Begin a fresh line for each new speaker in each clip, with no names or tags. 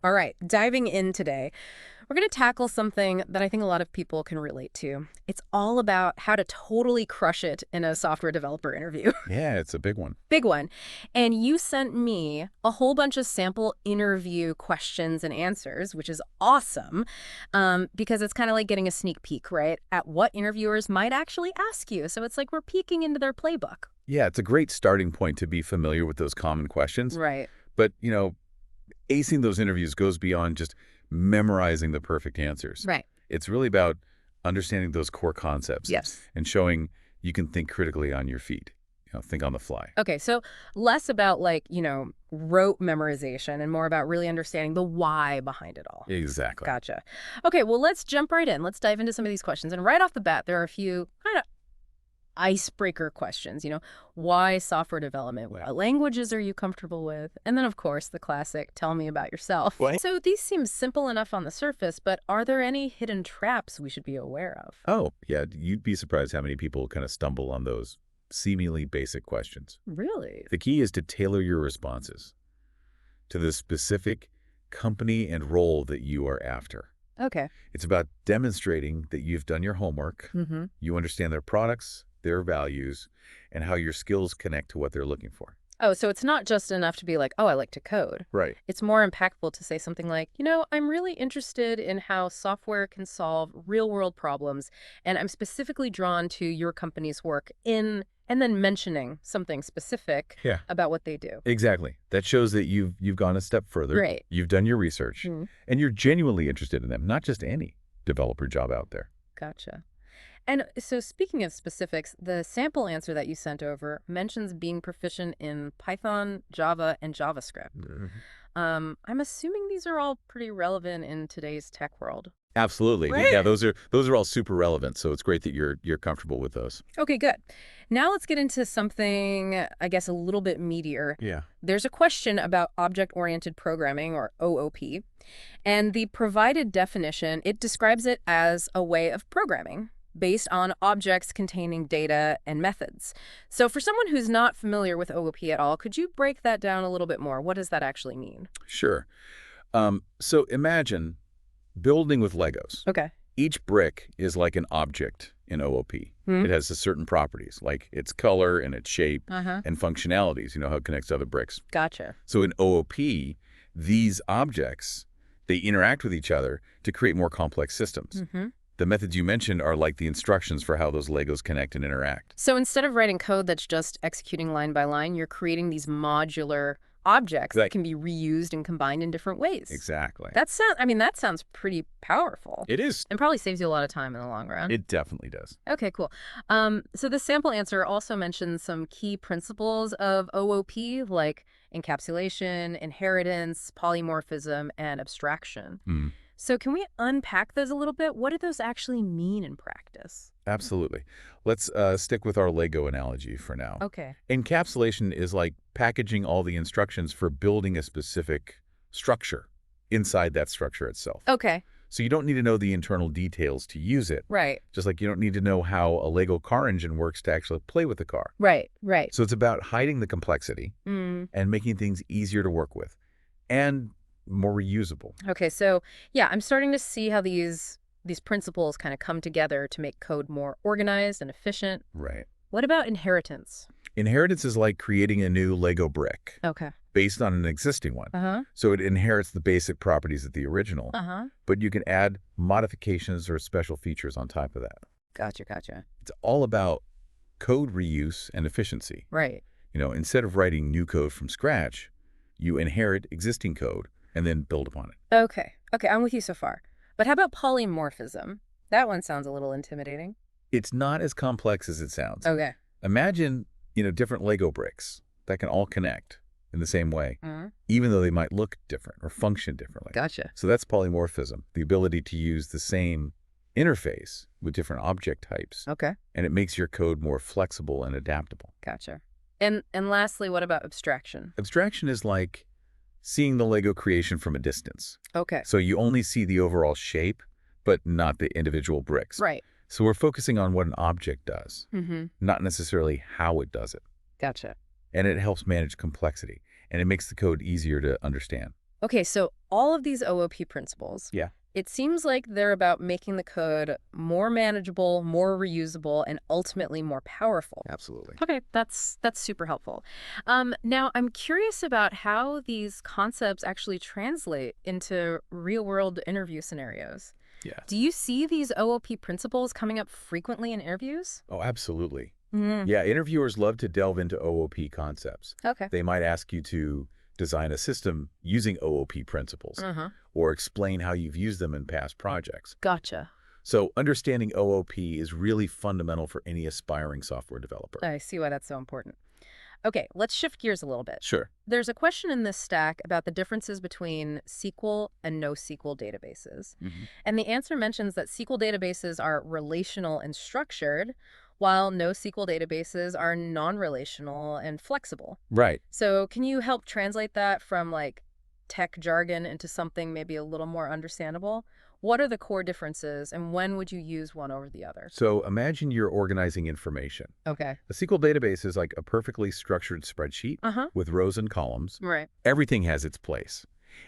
All right, diving in today, we're going to tackle something that I think a lot of people can relate to. It's all about how to totally crush it in a software developer interview.
Yeah, it's a big one.
Big one. And you sent me a whole bunch of sample interview questions and answers, which is awesome, because it's kind of like getting a sneak peek, right, at what interviewers might actually ask you. So it's like we're peeking into their playbook.
Yeah, it's a great starting point to be familiar with those common questions.
Right.
But, acing those interviews goes beyond just memorizing the perfect answers.
Right.
It's really about understanding those core concepts
Yes.
and showing you can think critically on your feet, think on the fly.
Okay, so less about rote memorization and more about really understanding the why behind it all.
Exactly.
Gotcha. Okay, well, let's jump right in. Let's dive into some of these questions. And right off the bat, there are a few kind of icebreaker questions. Why software development?
Wow.
What languages are you comfortable with? And then, of course, the classic, tell me about yourself.
What?
So these seem simple enough on the surface, but are there any hidden traps we should be aware of?
Oh, yeah, you'd be surprised how many people kind of stumble on those seemingly basic questions.
Really?
The key is to tailor your responses to the specific company and role that you are after.
Okay.
It's about demonstrating that you've done your homework,
Mm-hmm.
you understand their products, their values, and how your skills connect to what they're looking for.
Oh, so it's not just enough to be like, oh, I like to code.
Right.
It's more impactful to say something like, I'm really interested in how software can solve real-world problems, and I'm specifically drawn to your company's work in, and then mentioning something specific
Yeah.
about what they do.
Exactly. That shows that you've gone a step further.
Great.
You've done your research,
Mhm.
and you're genuinely interested in them, not just any developer job out there.
Gotcha. And so speaking of specifics, the sample answer that you sent over mentions being proficient in Python, Java, and JavaScript. I'm assuming these are all pretty relevant in today's tech world.
Absolutely.
Right.
Yeah, those are all super relevant, so it's great that you're comfortable with those.
Okay, good. Now let's get into something, I guess, a little bit meatier.
Yeah.
There's a question about object-oriented programming, or OOP, and the provided definition, it describes it as a way of programming based on objects containing data and methods. So for someone who's not familiar with OOP at all, could you break that down a little bit more? What does that actually mean?
Sure. So imagine building with Legos.
Okay.
Each brick is like an object in OOP.
Hmm.
It has certain properties, like its color and its shape
Uh-huh.
and functionalities, how it connects to other bricks.
Gotcha.
So in OOP, these objects, they interact with each other to create more complex systems.
Mm-hmm.
The methods you mentioned are like the instructions for how those Legos connect and interact.
So instead of writing code that's just executing line by line, you're creating these modular objects that can be reused and combined in different ways.
Exactly.
That sounds pretty powerful.
It is.
And probably saves you a lot of time in the long run.
It definitely does.
Okay, cool. So the sample answer also mentions some key principles of OOP, like encapsulation, inheritance, polymorphism, and abstraction.
Mm.
So can we unpack those a little bit? What do those actually mean in practice?
Absolutely. Let's stick with our Lego analogy for now.
Okay.
Encapsulation is like packaging all the instructions for building a specific structure inside that structure itself.
Okay.
So you don't need to know the internal details to use it.
Right.
Just like you don't need to know how a Lego car engine works to actually play with the car.
Right. Right.
So it's about hiding the complexity
Mm.
and making things easier to work with and more reusable.
Okay. So yeah, I'm starting to see how these principles kind of come together to make code more organized and efficient.
Right.
What about inheritance?
Inheritance is like creating a new Lego brick
Okay.
based on an existing one.
Uh-huh.
So it inherits the basic properties of the original,
Uh-huh.
but you can add modifications or special features on top of that.
Gotcha. Gotcha.
It's all about code reuse and efficiency.
Right.
Instead of writing new code from scratch, you inherit existing code and then build upon it.
Okay. Okay, I'm with you so far. But how about polymorphism? That one sounds a little intimidating.
It's not as complex as it sounds.
Okay.
Imagine, different Lego bricks that can all connect in the same way,
Mhm.
even though they might look different or function differently.
Gotcha.
So that's polymorphism, the ability to use the same interface with different object types.
Okay.
And it makes your code more flexible and adaptable.
Gotcha. And lastly, what about abstraction?
Abstraction is like seeing the Lego creation from a distance.
Okay.
So you only see the overall shape, but not the individual bricks.
Right.
So we're focusing on what an object does,
Mm-hmm.
not necessarily how it does it.
Gotcha.
And it helps manage complexity, and it makes the code easier to understand.
Okay, so all of these OOP principles,
Yeah.
it seems like they're about making the code more manageable, more reusable, and ultimately more powerful.
Absolutely.
Okay, that's super helpful. Now, I'm curious about how these concepts actually translate into real-world interview scenarios.
Yeah.
Do you see these OOP principles coming up frequently in interviews?
Oh, absolutely.
Mm.
Yeah, interviewers love to delve into OOP concepts.
Okay.
They might ask you to design a system using OOP principles
Uh-huh.
or explain how you've used them in past projects.
Gotcha.
So understanding OOP is really fundamental for any aspiring software developer.
I see why that's so important. Okay, let's shift gears a little bit.
Sure.
There's a question in this stack about the differences between SQL and NoSQL databases.
Hmm.
And the answer mentions that SQL databases are relational and structured, while NoSQL databases are non-relational and flexible.
Right.
So can you help translate that from like tech jargon into something maybe a little more understandable? What are the core differences and when would you use one over the other?
So imagine you're organizing information.
Okay.
A SQL database is like a perfectly structured spreadsheet
Uh-huh.
with rows and columns.
Right.
Everything has its place.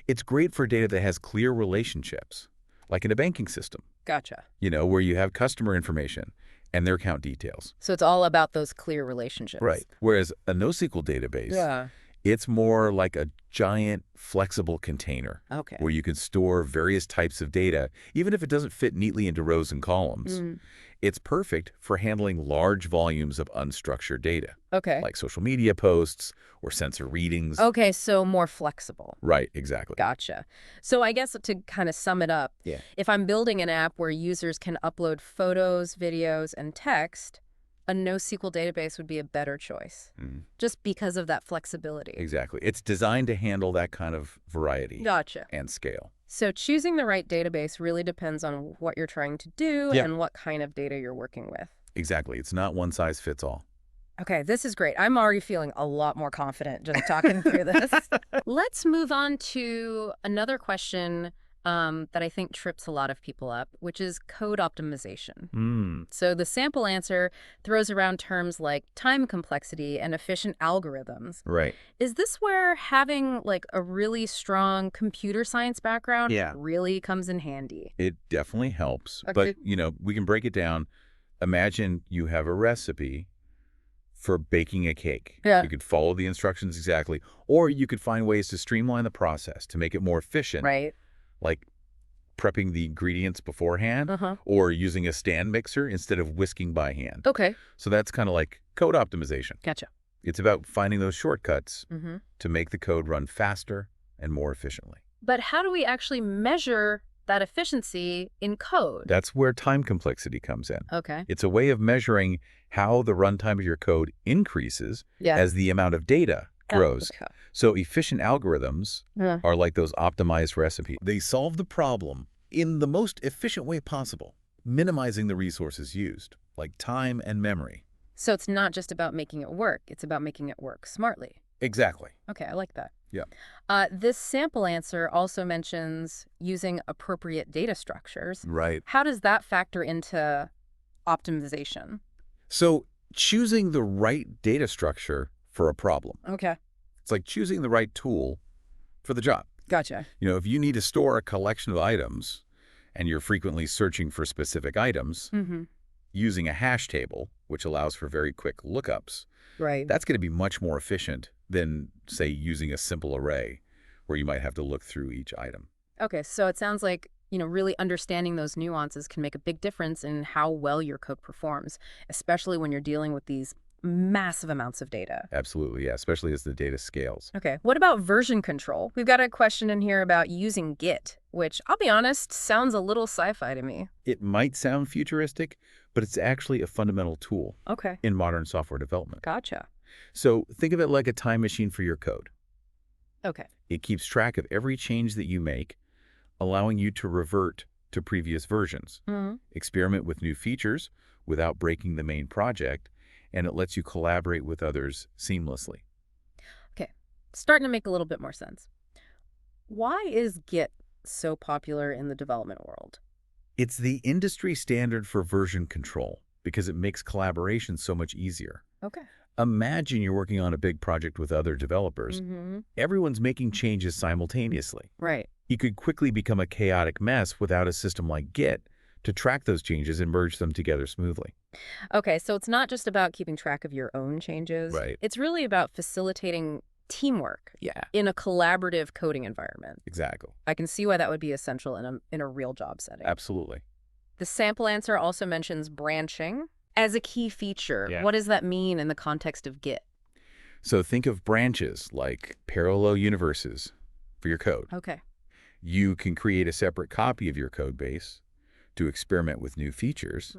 It's great for data that has clear relationships, like in a banking system,
Gotcha.
where you have customer information and their account details.
So it's all about those clear relationships.
Right. Whereas a NoSQL database,
Yeah.
it's more like a giant flexible container
Okay.
where you can store various types of data, even if it doesn't fit neatly into rows and columns.
Mm.
It's perfect for handling large volumes of unstructured data,
Okay.
like social media posts or sensor readings.
Okay, so more flexible.
Right, exactly.
Gotcha. So I guess to kind of sum it up,
Yeah.
if I'm building an app where users can upload photos, videos, and text, a NoSQL database would be a better choice,
Mm,
just because of that flexibility.
exactly. It's designed to handle that kind of variety
Gotcha.
and scale.
So choosing the right database really depends on what you're trying to do
Yeah.
and what kind of data you're working with.
Exactly. It's not one size fits all.
Okay, this is great. I'm already feeling a lot more confident just talking through this. Let's move on to another question that I think trips a lot of people up, which is code optimization. So the sample answer throws around terms like time complexity and efficient algorithms.
Right.
Is this where having like a really strong computer science background
Yeah.
really comes in handy?
It definitely helps.
Okay.
But, we can break it down. Imagine you have a recipe for baking a cake.
Yeah.
You could follow the instructions exactly, or you could find ways to streamline the process to make it more efficient,
Right.
like prepping the ingredients beforehand
Uh-huh.
or using a stand mixer instead of whisking by hand.
Okay.
So that's kind of like code optimization.
Gotcha.
It's about finding those shortcuts
Mm-hmm.
to make the code run faster and more efficiently.
But how do we actually measure that efficiency in code?
That's where time complexity comes in.
Okay.
It's a way of measuring how the runtime of your code increases
Yeah.
as the amount of data grows.
Okay.
So efficient algorithms
Yeah.
are like those optimized recipes. They solve the problem in the most efficient way possible, minimizing the resources used, like time and memory.
So it's not just about making it work. It's about making it work smartly.
Exactly.
Okay, I like that.
Yeah.
This sample answer also mentions using appropriate data structures.
Right.
How does that factor into optimization?
So choosing the right data structure for a problem.
Okay.
It's like choosing the right tool for the job.
Gotcha.
If you need to store a collection of items and you're frequently searching for specific items,
Mm-hmm.
using a hash table, which allows for very quick lookups,
Right.
that's going to be much more efficient than, say, using a simple array where you might have to look through each item.
Okay, so it sounds like, really understanding those nuances can make a big difference in how well your code performs, especially when you're dealing with these massive amounts of data.
Absolutely, yeah, especially as the data scales.
Okay, what about version control? We've got a question in here about using Git, which, I'll be honest, sounds a little sci-fi to me.
It might sound futuristic, but it's actually a fundamental tool
Okay,
in modern software development.
gotcha.
So think of it like a time machine for your code.
Okay,
It keeps track of every change that you make, allowing you to revert to previous versions, experiment with new features without breaking the main project, and it lets you collaborate with others seamlessly.
okay. Starting to make a little bit more sense. Why is Git so popular in the development world?
It's the industry standard for version control because it makes collaboration so much easier.
Okay.
Imagine you're working on a big project with other developers.
Mm-hmm.
Everyone's making changes simultaneously.
Right.
You could quickly become a chaotic mess without a system like Git to track those changes and merge them together smoothly.
Okay, so it's not just about keeping track of your own changes.
Right.
It's really about facilitating teamwork
Yeah,
in a collaborative coding environment.
exactly.
I can see why that would be essential in a real job setting.
Absolutely.
The sample answer also mentions branching as a key feature.
Yeah.
What does that mean in the context of Git?
So think of branches like parallel universes for your code.
Okay.
You can create a separate copy of your code base to experiment with new features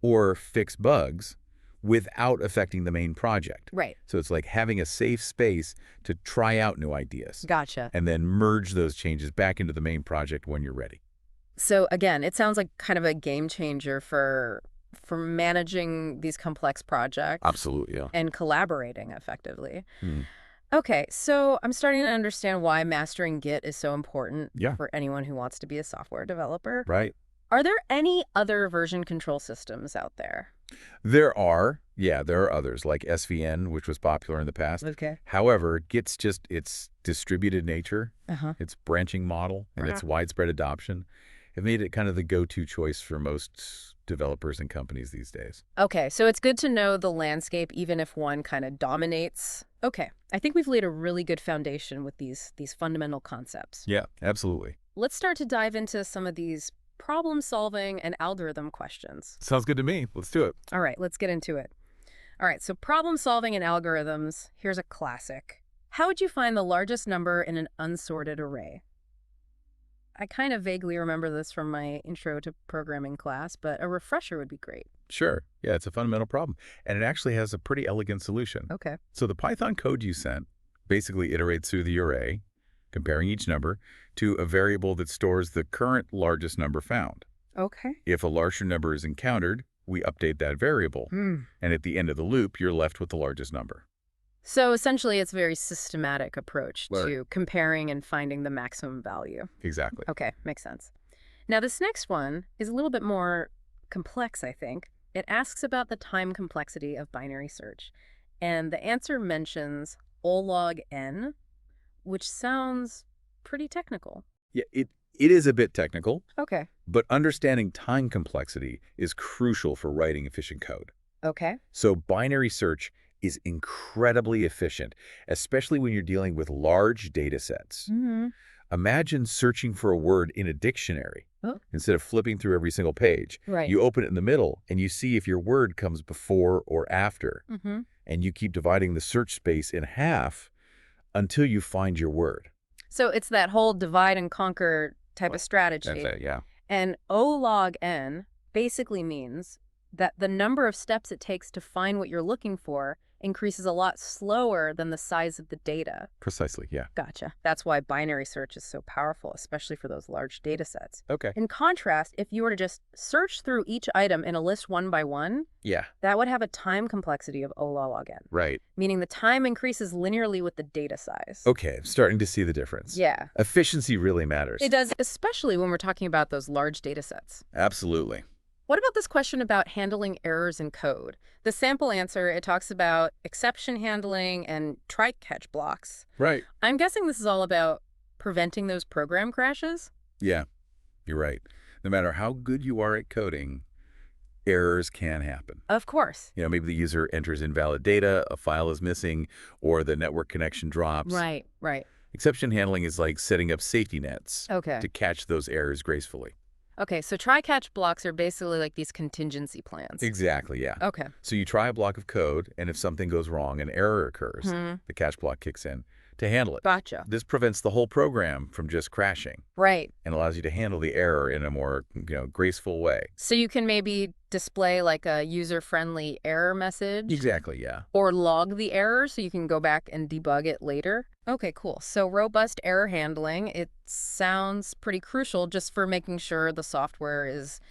or fix bugs without affecting the main project.
Right.
So it's like having a safe space to try out new ideas
Gotcha.
and then merge those changes back into the main project when you're ready.
So again, it sounds like kind of a game changer for managing these complex projects.
Absolutely, yeah.
And collaborating effectively.
Hmm.
Okay, so I'm starting to understand why mastering Git is so important
Yeah.
for anyone who wants to be a software developer.
Right.
Are there any other version control systems out there?
There are others like SVN, which was popular in the past.
Okay.
However, Git's just its distributed nature,
Uh-huh.
its branching model, and its widespread adoption have made it kind of the go-to choice for most developers and companies these days.
Okay, so it's good to know the landscape even if one kind of dominates. Okay, I think we've laid a really good foundation with these fundamental concepts.
Yeah, absolutely.
Let's start to dive into some of these problem-solving and algorithm questions.
Sounds good to me. Let's do it.
All right, let's get into it. All right, so problem-solving and algorithms. Here's a classic. How would you find the largest number in an unsorted array? I kind of vaguely remember this from my intro to programming class, but a refresher would be great.
Sure. Yeah, it's a fundamental problem. And it actually has a pretty elegant solution.
Okay.
So the Python code you sent basically iterates through the array, comparing each number to a variable that stores the current largest number found.
Okay.
If a larger number is encountered, we update that variable. And at the end of the loop, you're left with the largest number.
So essentially, it's a very systematic approach
Right.
to comparing and finding the maximum value.
Exactly.
Okay, makes sense. Now, this next one is a little bit more complex, I think. It asks about the time complexity of binary search. And the answer mentions O log n, which sounds pretty technical.
Yeah, it is a bit technical,
Okay.
but understanding time complexity is crucial for writing efficient code.
Okay.
So binary search is incredibly efficient, especially when you're dealing with large data sets. Imagine searching for a word in a dictionary.
Oh.
Instead of flipping through every single page.
Right.
You open it in the middle and you see if your word comes before or after. And you keep dividing the search space in half until you find your word.
So it's that whole divide and conquer type of strategy.
That's it, yeah.
And O log n basically means that the number of steps it takes to find what you're looking for increases a lot slower than the size of the data.
Precisely, yeah.
Gotcha. That's why binary search is so powerful, especially for those large data sets.
Okay.
In contrast, if you were to just search through each item in a list one by one,
Yeah.
that would have a time complexity of O log n,
Right.
meaning the time increases linearly with the data size.
Okay, I'm starting to see the difference.
Yeah.
Efficiency really matters.
It does, especially when we're talking about those large data sets.
Absolutely.
What about this question about handling errors in code? The sample answer, it talks about exception handling and try-catch blocks.
Right.
I'm guessing this is all about preventing those program crashes?
Yeah, you're right. No matter how good you are at coding, errors can happen.
Of course.
You know, maybe the user enters invalid data, a file is missing, or the network connection drops.
Right.
Exception handling is like setting up safety nets
Okay.
to catch those errors gracefully.
Okay, so try-catch blocks are basically like these contingency plans.
Exactly, yeah.
Okay.
So you try a block of code, and if something goes wrong, an error occurs, the catch block kicks in to handle it.
Gotcha.
This prevents the whole program from just crashing
Right.
and allows you to handle the error in a more, graceful way.
So you can maybe display like a user-friendly error message?
Exactly, yeah.
Or log the error so you can go back and debug it later? Okay, cool. So robust error handling, it sounds pretty crucial just for making sure the software is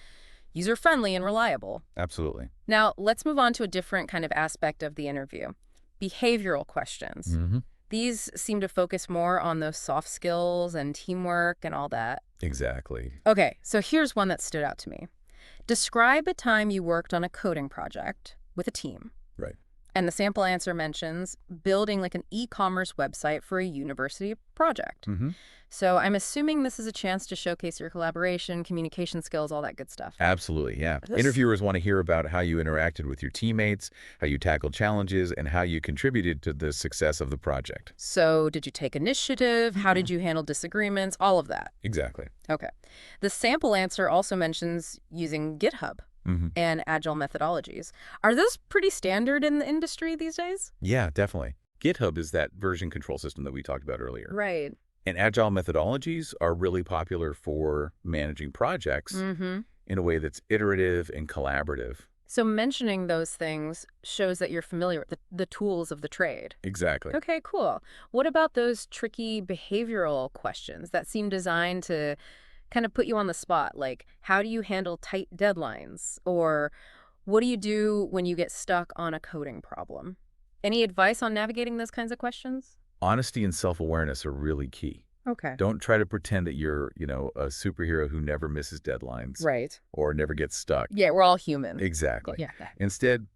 user-friendly and reliable.
Absolutely.
Now, let's move on to a different kind of aspect of the interview. Behavioral questions. These seem to focus more on those soft skills and teamwork and all that.
Exactly.
Okay, so here's one that stood out to me. Describe a time you worked on a coding project with a team.
Right.
And the sample answer mentions building like an e-commerce website for a university project.
Mm-hmm.
So I'm assuming this is a chance to showcase your collaboration, communication skills, all that good stuff.
Absolutely, yeah.
This-
Interviewers want to hear about how you interacted with your teammates, how you tackled challenges, and how you contributed to the success of the project.
So did you take initiative? How did you handle disagreements? All of that.
Exactly.
Okay. The sample answer also mentions using GitHub
Mm-hmm.
and agile methodologies. Are those pretty standard in the industry these days?
Yeah, definitely. GitHub is that version control system that we talked about earlier.
Right.
And agile methodologies are really popular for managing projects
Mm-hmm.
in a way that's iterative and collaborative.
So mentioning those things shows that you're familiar with the tools of the trade.
Exactly.
Okay, cool. What about those tricky behavioral questions that seem designed to kind of put you on the spot? Like, how do you handle tight deadlines? Or what do you do when you get stuck on a coding problem? Any advice on navigating those kinds of questions?
Honesty and self-awareness are really key.
Okay.
Don't try to pretend that you're, a superhero who never misses deadlines
Right.
or never gets stuck.
Yeah, we're all human.
Exactly.
Yeah.
Instead,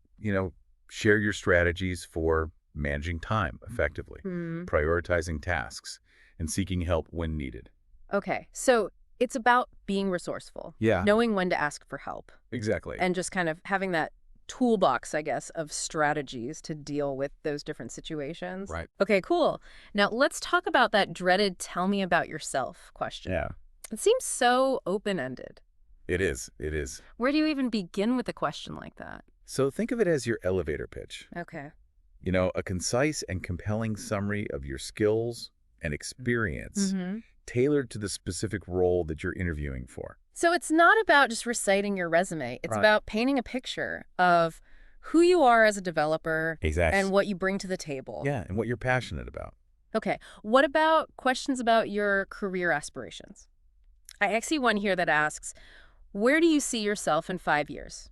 share your strategies for managing time effectively, prioritizing tasks, and seeking help when needed.
Okay, so it's about being resourceful.
Yeah.
Knowing when to ask for help.
Exactly.
And just kind of having that toolbox, I guess, of strategies to deal with those different situations.
Right.
Okay, cool. Now let's talk about that dreaded "tell me about yourself" question.
Yeah,
It seems so open-ended.
it is. It is.
Where do you even begin with a question like that?
So think of it as your elevator pitch.
Okay.
A concise and compelling summary of your skills and experience tailored to the specific role that you're interviewing for.
So it's not about just reciting your resume. It's
Right.
about painting a picture of who you are as a developer
Exactly.
and what you bring to the table.
Yeah, and what you're passionate about.
Okay. What about questions about your career aspirations? I see one here that asks, where do you see yourself in 5 years?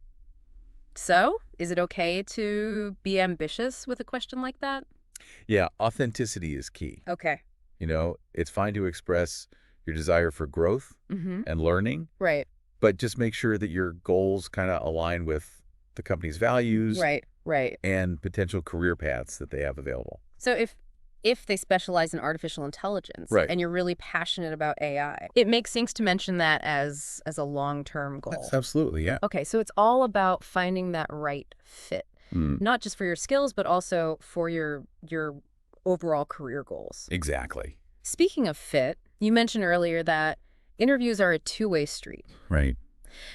So, is it okay to be ambitious with a question like that?
Yeah, authenticity is key.
Okay.
It's fine to express your desire for growth
Mm-hmm.
and learning,
Right.
but just make sure that your goals kind of align with the company's values
Right.
and potential career paths that they have available.
So if they specialize in artificial intelligence
Right.
and you're really passionate about AI, it makes sense to mention that as a long-term goal.
Absolutely, yeah.
Okay, so it's all about finding that right fit, not just for your skills, but also for your overall career goals.
Exactly.
Speaking of fit, you mentioned earlier that interviews are a two-way street.
Right.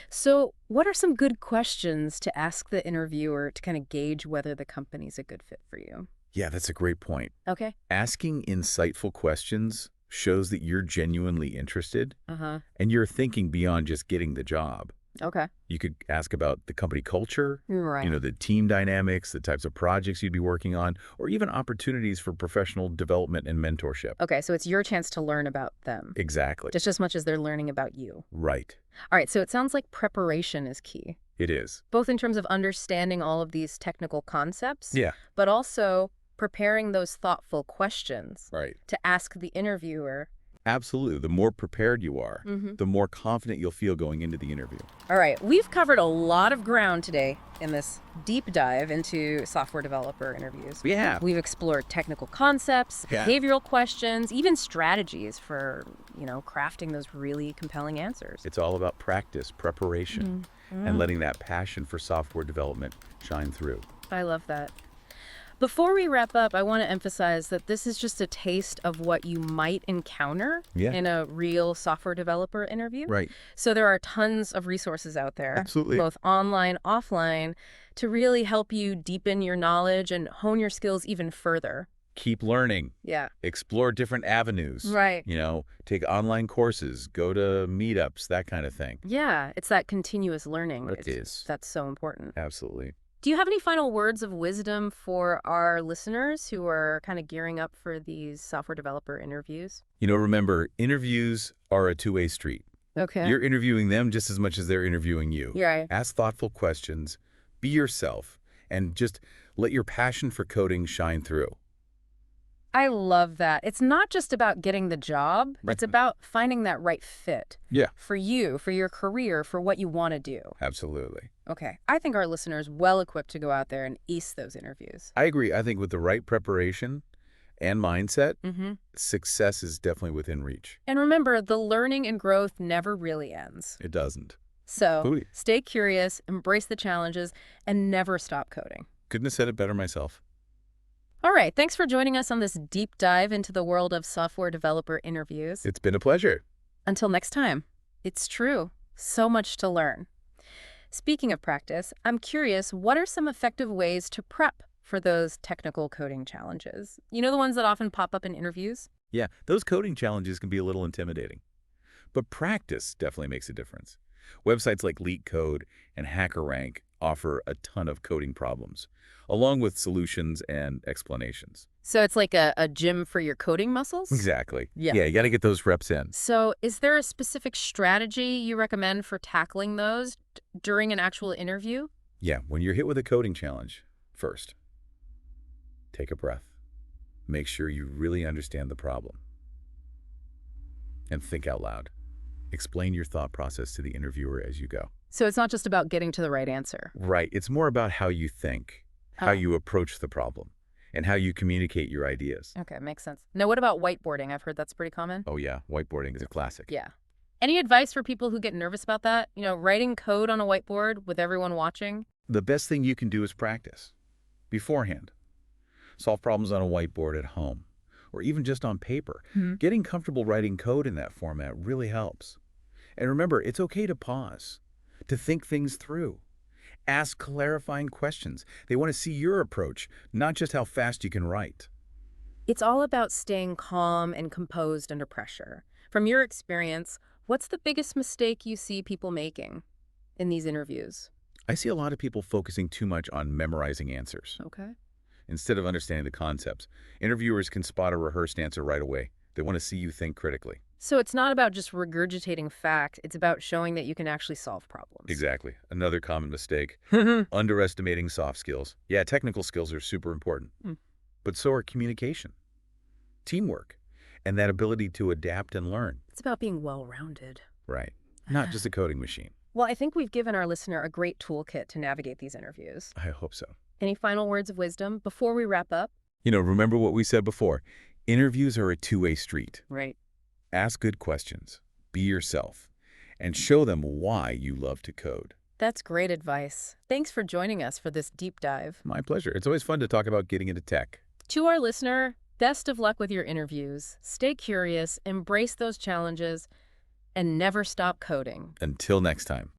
So what are some good questions to ask the interviewer to kind of gauge whether the company's a good fit for you?
Yeah, that's a great point.
Okay.
Asking insightful questions shows that you're genuinely interested
Uh-huh.
and you're thinking beyond just getting the job.
Okay.
You could ask about the company culture,
Right.
the team dynamics, the types of projects you'd be working on, or even opportunities for professional development and mentorship.
Okay, so it's your chance to learn about them,
Exactly.
just as much as they're learning about you.
Right.
All right, so it sounds like preparation is key,
It is.
both in terms of understanding all of these technical concepts,
Yeah.
but also preparing those thoughtful questions
Right.
to ask the interviewer.
Absolutely. The more prepared you are,
Mhm.
the more confident you'll feel going into the interview.
All right, we've covered a lot of ground today in this deep dive into software developer interviews.
Yeah.
We've explored technical concepts,
Yeah.
behavioral questions, even strategies for, crafting those really compelling answers.
It's all about practice, preparation, and letting that passion for software development shine through.
I love that. Before we wrap up, I want to emphasize that this is just a taste of what you might encounter
Yeah.
in a real software developer interview.
Right.
So there are tons of resources out there,
Absolutely.
both online, offline, to really help you deepen your knowledge and hone your skills even further.
Keep learning.
Yeah.
Explore different avenues.
Right.
Take online courses, go to meetups, that kind of thing.
Yeah, it's that continuous learning.
It is.
That's so important.
Absolutely.
Do you have any final words of wisdom for our listeners who are kind of gearing up for these software developer interviews?
Remember, interviews are a two-way street.
Okay.
You're interviewing them just as much as they're interviewing you.
You're right.
Ask thoughtful questions, be yourself, and just let your passion for coding shine through.
I love that. It's not just about getting the job.
Right.
It's about finding that right fit.
Yeah.
For you, for your career, for what you want to do.
Absolutely.
Okay. I think our listeners well equipped to go out there and ace those interviews.
I agree. I think with the right preparation and mindset,
Mm-hmm.
success is definitely within reach.
And remember, the learning and growth never really ends.
It doesn't.
So
Booty.
stay curious, embrace the challenges, and never stop coding.
Couldn't have said it better myself.
All right. Thanks for joining us on this deep dive into the world of software developer interviews.
It's been a pleasure.
Until next time, it's true. So much to learn. Speaking of practice, I'm curious, what are some effective ways to prep for those technical coding challenges? You know, the ones that often pop up in interviews?
Yeah, those coding challenges can be a little intimidating. But practice definitely makes a difference. Websites like LeetCode and HackerRank offer a ton of coding problems, along with solutions and explanations.
So it's like a gym for your coding muscles?
Exactly.
Yeah.
Yeah, you got to get those reps in.
So is there a specific strategy you recommend for tackling those during an actual interview?
Yeah, when you're hit with a coding challenge, first, take a breath. Make sure you really understand the problem. And think out loud. Explain your thought process to the interviewer as you go.
So it's not just about getting to the right answer.
Right. It's more about how you think, how
Oh.
you approach the problem, and how you communicate your ideas.
Okay, makes sense. Now, what about whiteboarding? I've heard that's pretty common.
Oh yeah, whiteboarding is a classic.
Yeah. Any advice for people who get nervous about that? You know, writing code on a whiteboard with everyone watching?
The best thing you can do is practice beforehand. Solve problems on a whiteboard at home, or even just on paper. Getting comfortable writing code in that format really helps. And remember, it's okay to pause, to think things through. Ask clarifying questions. They want to see your approach, not just how fast you can write.
It's all about staying calm and composed under pressure. From your experience, what's the biggest mistake you see people making in these interviews?
I see a lot of people focusing too much on memorizing answers.
Okay.
Instead of understanding the concepts, interviewers can spot a rehearsed answer right away. They want to see you think critically.
So it's not about just regurgitating fact, it's about showing that you can actually solve problems.
Exactly. Another common mistake. Underestimating soft skills. Yeah, technical skills are super important. But so are communication, teamwork, and that ability to adapt and learn.
It's about being well-rounded.
Right. Not just a coding machine.
Well, I think we've given our listener a great toolkit to navigate these interviews.
I hope so.
Any final words of wisdom before we wrap up?
You know, remember what we said before. Interviews are a two-way street.
Right.
Ask good questions, be yourself, and show them why you love to code.
That's great advice. Thanks for joining us for this deep dive.
My pleasure. It's always fun to talk about getting into tech.
To our listener, best of luck with your interviews. Stay curious, embrace those challenges, and never stop coding.
Until next time.